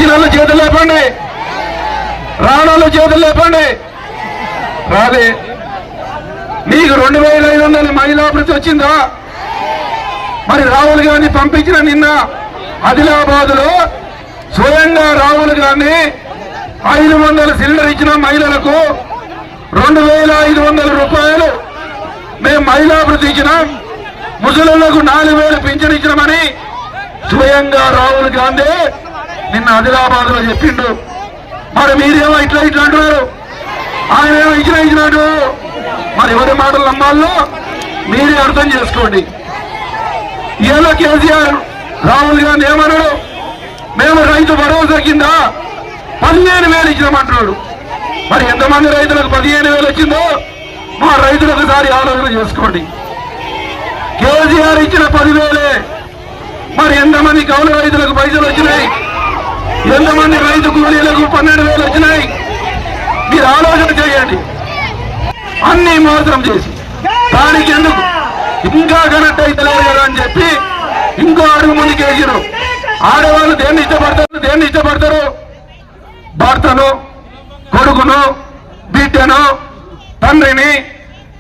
వచ్చిన వాళ్ళు చేతులు లేపండి, రాణాలు చేతులు లేపండి. రాలే. మీకు 2500 మహిళాభివృద్ధి వచ్చిందా? మరి రాహుల్ గాంధీ పంపించిన నిన్న ఆదిలాబాద్ లో స్వయంగా రాహుల్ గాంధీ 500 సిలిండర్ ఇచ్చిన మహిళలకు 2500 రూపాయలు మేము మహిళాభివృద్ధి ఇచ్చినాం, ముసలులకు 4000 పింఛన్ ఇచ్చినామని స్వయంగా రాహుల్ గాంధీ నిన్న ఆదిలాబాద్ లో చెప్పిండు. మరి మీరేమో ఇట్లా అంటున్నారు, ఆయన ఏమో ఇచ్చినాడు. మరి ఎవరి మాటలు నమ్మాలో మీరే అర్థం చేసుకోండి. ఇలా కేసీఆర్ రాహుల్ గాంధీ ఏమన్నాడు, మేము రైతు భరోసా కింద 15,000 ఇచ్చినామంటున్నాడు. మరి ఎంతమంది రైతులకు 15,000 వచ్చిందో మా రైతులు ఒకసారి ఆలోచన చేసుకోండి. కేసీఆర్ ఇచ్చిన 10,000, మరి ఎంతమంది కౌలు రైతులకు పైసలు వచ్చినాయి, ఎంతమంది రైతు కూలీలకు 12,000 వచ్చినాయి? మీరు ఆలోచన చేయండి. అన్ని మోసం చేసి దానికి ఎందుకు ఇంకా కనెక్ట్ అయితలేదు కదా అని చెప్పి ఇంకో అడుగు ముందుకు వేసారు. ఆడవాళ్ళు దేన్ని ఇష్టపడతారు? భర్తను, కొడుకును, బిడ్డను, తండ్రిని,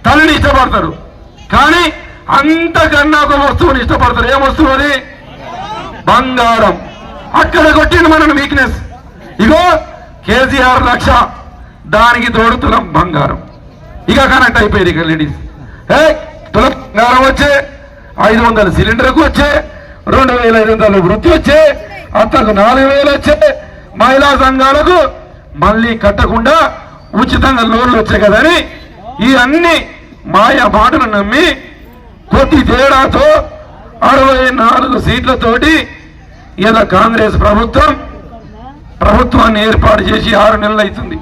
తల్లిని ఇష్టపడతారు. కానీ అంతకన్నా ఒక వస్తువుని ఇష్టపడతారు. ఏం వస్తువు అది? బంగారం. అక్కడ కొట్టిండు మనను వీక్నెస్. ఇగో కేసీఆర్ 1,00,000, దానికి తోడుతున్నాం బంగారం. ఇక కనెక్ట్ అయిపోయింది. ఇక లేడీస్ తుల బంగారం వచ్చే, 500 సిలిండర్కు వచ్చే, 2500 వృత్తి వచ్చే, అత్తకు 4,000 వచ్చే, మహిళా సంఘాలకు మళ్ళీ కట్టకుండా ఉచితంగా లోన్లు వచ్చాయి కదని ఈ అన్ని మాయా మాటలు నమ్మి కొద్ది తేడాతో 64 సీట్లతోటి ఇలా కాంగ్రెస్ ప్రభుత్వాన్ని ఏర్పాటు చేసి 6 నెలలు అవుతుంది.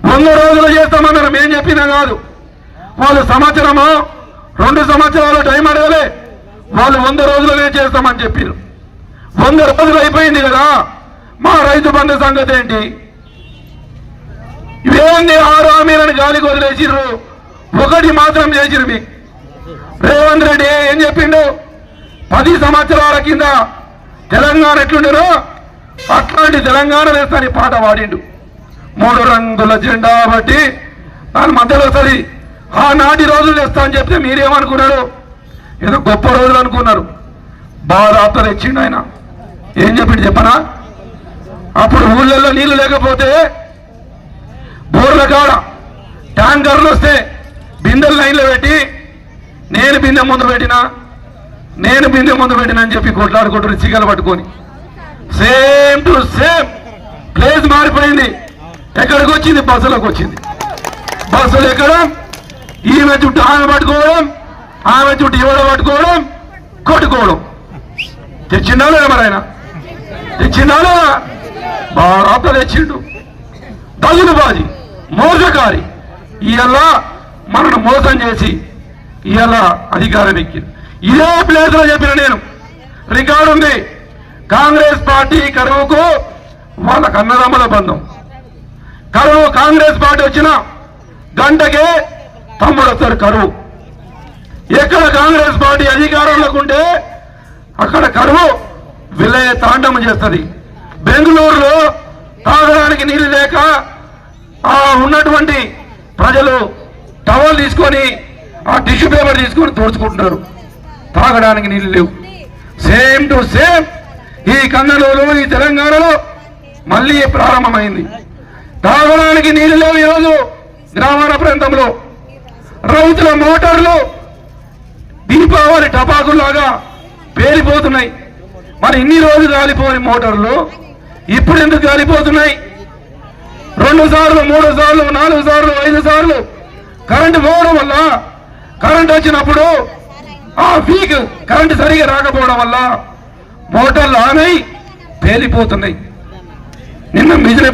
100 రోజులు చేస్తామన్నారు. మేం చెప్పినా కాదు. వాళ్ళు సంవత్సరమో 2 సంవత్సరాలు టైం అడగలే. వాళ్ళు 100 రోజులనే చేస్తామని చెప్పారు. 100 రోజులు అయిపోయింది కదా. మా రైతు బంధు సంగతి ఏంటి? ఇవేంది 6 హామీలను గాలికి వదిలేసిర్రు, ఒకటి మాత్రం చేసిరు. మీ రేవంత్ రెడ్డి ఏం చెప్పిండు? 10 సంవత్సరాల కింద తెలంగాణ ఎట్లుండేనో అట్లాంటి తెలంగాణ వేస్తాని పాట పాడిండు. 3 రంగుల జెండా బట్టి దాని మధ్యలో వస్తుంది. ఆనాటి రోజులు తెస్తా అని చెప్తే మీరేమనుకున్నారు? ఏదో గొప్ప రోజులు అనుకున్నారు. బాగా తెచ్చిండు ఆయన. ఏం చెప్పిండు చెప్పనా? అప్పుడు ఊళ్ళల్లో నీళ్లు లేకపోతే బోర్ల కాడ ట్యాంకర్లు వస్తే బిందెలు లైన్లో పెట్టి నేను బిందె ముందు పెట్టినా అని చెప్పి కొట్లాడుకుంటారు చిగలు పట్టుకొని. సేమ్ టు సేమ్ ప్లేస్ మారిపోయింది. ఎక్కడికి వచ్చింది? బస్సులకు వచ్చింది. బస్సులు ఎక్కడం, ఈమె చుట్టూ ఆమె పట్టుకోవడం, ఆమె చుట్టూ ఇవ్వడం పట్టుకోవడం, కొట్టుకోవడం. తెచ్చిండా లేదా? మరి ఆయన తెచ్చిండా లేదా? బాగా తెచ్చిండు. దగులుబాజీ, మోసకారి. ఇవాళ మనను మోసం చేసి ఇవాళ అధికారం ఎక్కింది. ఇదే ప్లేస్ లో చెప్పిన నేను, రికార్డు ఉంది. కాంగ్రెస్ పార్టీ కరువుకు వాళ్ళకు అన్నదమ్ముల బంధం. కరువు కాంగ్రెస్ పార్టీ వచ్చిన గంటకే తమ్ముడు వస్తారు కరువు. ఎక్కడ కాంగ్రెస్ పార్టీ అధికారంలోకి ఉంటే అక్కడ కరువు విలయ తాండవం చేస్తుంది. బెంగళూరులో తాగడానికి నీళ్లు లేక ఉన్నటువంటి ప్రజలు టవల్ తీసుకొని ఆ టిష్యూ పేపర్ తీసుకొని తోడుచుకుంటున్నారు. తాగడానికి నీళ్లు లేవు. సేమ్ టు సేమ్ ఈ కన్నడలో, ఈ తెలంగాణలో మళ్ళీ ప్రారంభమైంది. తాగడానికి నీళ్లు లేవు. ఈరోజు గ్రామాల ప్రాంతంలో రైతుల మోటార్లు దీపావళి టపాకుల్లాగా పేలిపోతున్నాయి. మరి ఇన్ని రోజులు గాలిపోని మోటార్లు ఇప్పుడు ఎందుకు గాలిపోతున్నాయి? 2 సార్లు, 3 సార్లు, 4 సార్లు, 5 సార్లు కరెంటు పోవడం వల్ల, కరెంట్ వచ్చినప్పుడు ఆ వీక్ కరెంటు సరిగా రాకపోవడం వల్ల మోటార్లు ఆన్ అయి పేలిపోతున్నాయి. నిన్న మిజిలి